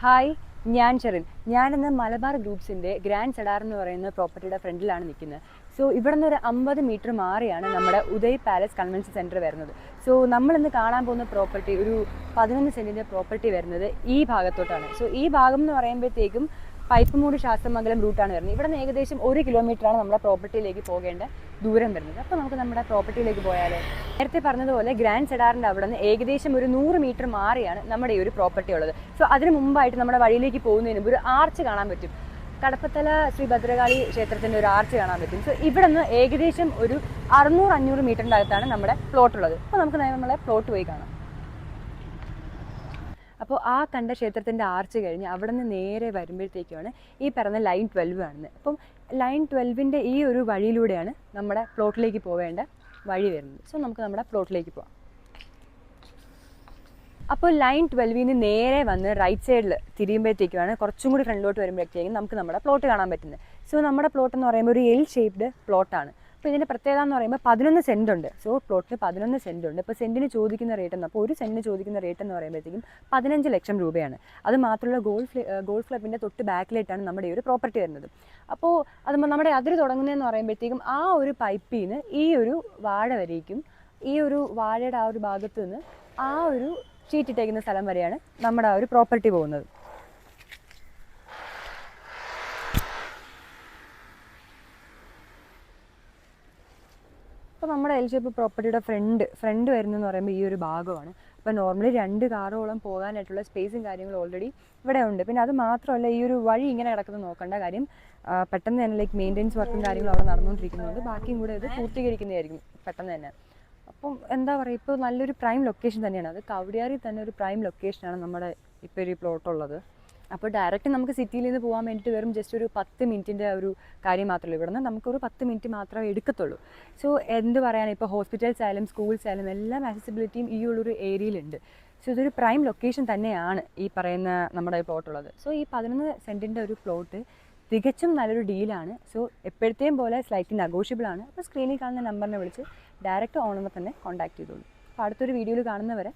Hi, ഞാൻ ഷെറിൻ. ഞാനിന്ന് Malabar ഗ്രൂപ്പ്സിൻ്റെ grand cedar എന്ന് പറയുന്ന പ്രോപ്പർട്ടിയുടെ ഫ്രണ്ടിലാണ് നിൽക്കുന്നത്. സോ ഇവിടെ നിന്ന് ഒരു 50 മീറ്റർ മാറിയാണ് നമ്മുടെ ഉദയ് പാലസ് കൺവെൻഷൻ സെൻറ്റർ വരുന്നത്. സോ നമ്മളിന്ന് കാണാൻ പോകുന്ന പ്രോപ്പർട്ടി ഒരു 11 സെൻറ്റിൻ്റെ പ്രോപ്പർട്ടി വരുന്നത് ഈ ഭാഗത്തോട്ടാണ്. സോ ഈ ഭാഗം എന്ന് പറയുമ്പോഴത്തേക്കും പൈപ്പുമൂട് ശാസ്തമംഗലം റൂട്ടാണ് വരുന്നത്. ഇവിടെ നിന്ന് ഏകദേശം 1 കിലോമീറ്ററാണ് നമ്മുടെ പ്രോപ്പർട്ടിയിലേക്ക് പോകേണ്ട ദൂരം വരുന്നത്. അപ്പോൾ നമുക്ക് നമ്മുടെ പ്രോപ്പർട്ടിയിലേക്ക് പോയാലോ? നേരത്തെ പറഞ്ഞതുപോലെ ഗ്രാൻഡ് സെഡാറിൻ്റെ അവിടെ നിന്ന് ഏകദേശം ഒരു 100 മീറ്റർ മാറിയാണ് നമ്മുടെ ഈ ഒരു പ്രോപ്പർട്ടി ഉള്ളത്. സോ അതിന് മുമ്പായിട്ട് നമ്മുടെ വഴിയിലേക്ക് പോകുന്നതിന് മുമ്പ് ഒരു ആർച്ച് കാണാൻ പറ്റും. കടപ്പത്തല ശ്രീ ഭദ്രകാളി ക്ഷേത്രത്തിൻ്റെ ഒരു ആർച്ച് കാണാൻ പറ്റും. സോ ഇവിടെ നിന്ന് ഏകദേശം ഒരു 600-500 മീറ്ററിൻ്റെ അകത്താണ് നമ്മുടെ പ്ലോട്ട് ഉള്ളത്. അപ്പോൾ നമുക്ക് നമ്മളെ പ്ലോട്ട് പോയി കാണാം. അപ്പോൾ ആ കണ്ട ക്ഷേത്രത്തിൻ്റെ ആർച്ച് കഴിഞ്ഞ് അവിടെ നിന്ന് നേരെ വരുമ്പോഴത്തേക്കാണ് ഈ പറഞ്ഞ ലൈൻ 12 കാണുന്നത്. അപ്പം ലൈൻ 12ൻ്റെ ഈ ഒരു വഴിയിലൂടെയാണ് നമ്മുടെ പ്ലോട്ടിലേക്ക് പോവേണ്ട വഴി വരുന്നത്. സോ നമുക്ക് നമ്മുടെ പ്ലോട്ടിലേക്ക് പോകാം. അപ്പോൾ ലൈൻ 12ൽ നിന്ന് നേരെ വന്ന് റൈറ്റ് സൈഡിൽ തിരിയുമ്പോഴത്തേക്കാണ് കുറച്ചും കൂടി ഫ്രണ്ടിലോട്ട് വരുമ്പോഴത്തേക്കും നമുക്ക് നമ്മുടെ പ്ലോട്ട് കാണാൻ പറ്റുന്നത്. സോ നമ്മുടെ പ്ലോട്ട് എന്ന് പറയുമ്പോൾ ഒരു എൽ ഷേപ്ഡ് പ്ലോട്ടാണ്. അപ്പോൾ ഇതിൻ്റെ പ്രത്യേകത എന്ന് പറയുമ്പോൾ 11 സെൻറ്റ് ഉണ്ട്. സോ പ്ലോട്ടിന് 11 സെൻറ്റ് ഉണ്ട്. ഇപ്പോൾ സെൻറ്റിന് ചോദിക്കുന്ന റേറ്റ് എന്ന്, അപ്പോൾ ഒരു സെൻറ്റിന് ചോദിക്കുന്ന റേറ്റ് എന്ന് പറയുമ്പോഴത്തേക്കും 15 ലക്ഷം രൂപയാണ്. അത് മാത്രമല്ല ഗോൾഫ് ക്ലബിൻ്റെ തൊട്ട് ബാക്കിലായിട്ടാണ് നമ്മുടെ ഈ ഒരു പ്രോപ്പർട്ടി വരുന്നത്. അപ്പോൾ അത് നമ്മുടെ അതിര് തുടങ്ങുന്നതെന്ന് പറയുമ്പോഴത്തേക്കും ആ ഒരു പൈപ്പിൽ നിന്ന് ഈ ഒരു വാഴ വരേക്കും, ഈ ഒരു വാഴയുടെ ആ ഒരു ഭാഗത്ത് നിന്ന് ആ ഒരു ഷീറ്റ് ഇട്ടേക്കുന്ന സ്ഥലം വരെയാണ് നമ്മുടെ ആ ഒരു പ്രോപ്പർട്ടി പോകുന്നത്. അപ്പോൾ നമ്മുടെ എൽ ഷേപ്പ് പ്രോപ്പർട്ടിയുടെ ഫ്രണ്ട് വരുന്നതെന്ന് പറയുമ്പോൾ ഈ ഒരു ഭാഗമാണ്. അപ്പോൾ നോർമലി 2 കാറോളം പോകാനായിട്ടുള്ള സ്പേസും കാര്യങ്ങളും ഓൾറെഡി ഇവിടെ ഉണ്ട്. പിന്നെ അത് മാത്രമല്ല, ഈ ഒരു വഴി ഇങ്ങനെ കിടക്കുന്നത് നോക്കേണ്ട കാര്യം പെട്ടെന്ന് തന്നെ മെയിൻ്റെനൻസ് വർക്കും കാര്യങ്ങളും അവിടെ നടന്നുകൊണ്ടിരിക്കുന്നുണ്ട്. ബാക്കിയും കൂടെ ഇത് പൂർത്തീകരിക്കുന്നതായിരിക്കും പെട്ടെന്ന് തന്നെ. അപ്പം എന്താ പറയുക, ഇപ്പോൾ നല്ലൊരു പ്രൈം ലൊക്കേഷൻ തന്നെയാണ്. അത് കവടിയാറിൽ തന്നെ ഒരു പ്രൈം ലൊക്കേഷനാണ് നമ്മുടെ ഇപ്പോൾ ഒരു പ്ലോട്ടുള്ളത്. അപ്പോൾ ഡയറക്റ്റ് നമുക്ക് സിറ്റിയിൽ നിന്ന് പോകാൻ വേണ്ടിയിട്ട് വെറും ജസ്റ്റ് ഒരു 10 മിനിറ്റിൻ്റെ ഒരു കാര്യം മാത്രമേ ഉള്ളൂ. ഇവിടെ നിന്ന് നമുക്കൊരു 10 മിനിറ്റ് മാത്രമേ എടുക്കത്തുള്ളൂ. സോ എന്ത് പറയാൻ, ഇപ്പോൾ ഹോസ്പിറ്റൽസ് ആയാലും സ്കൂൾസ് ആയാലും എല്ലാം ആക്സസിബിലിറ്റിയും ഈ ഉള്ളൊരു ഏരിയയിലുണ്ട്. സോ ഇതൊരു പ്രൈം ലൊക്കേഷൻ തന്നെയാണ് ഈ പറയുന്ന നമ്മുടെ പ്ലോട്ടുള്ളത്. സോ ഈ 11 സെൻറ്റിൻ്റെ ഒരു പ്ലോട്ട് തികച്ചും നല്ലൊരു ഡീലാണ്. സോ എപ്പോഴത്തെയും പോലെ സ്ലൈറ്റ്ലി നെഗോഷ്യബിൾ ആണ്. അപ്പോൾ സ്ക്രീനിൽ കാണുന്ന നമ്പറിനെ വിളിച്ച് ഡയറക്റ്റ് ഓണറിനെ തന്നെ കോൺടാക്ട് ചെയ്തോളൂ. അപ്പോൾ അടുത്തൊരു വീഡിയോയിൽ കാണുന്നവരെ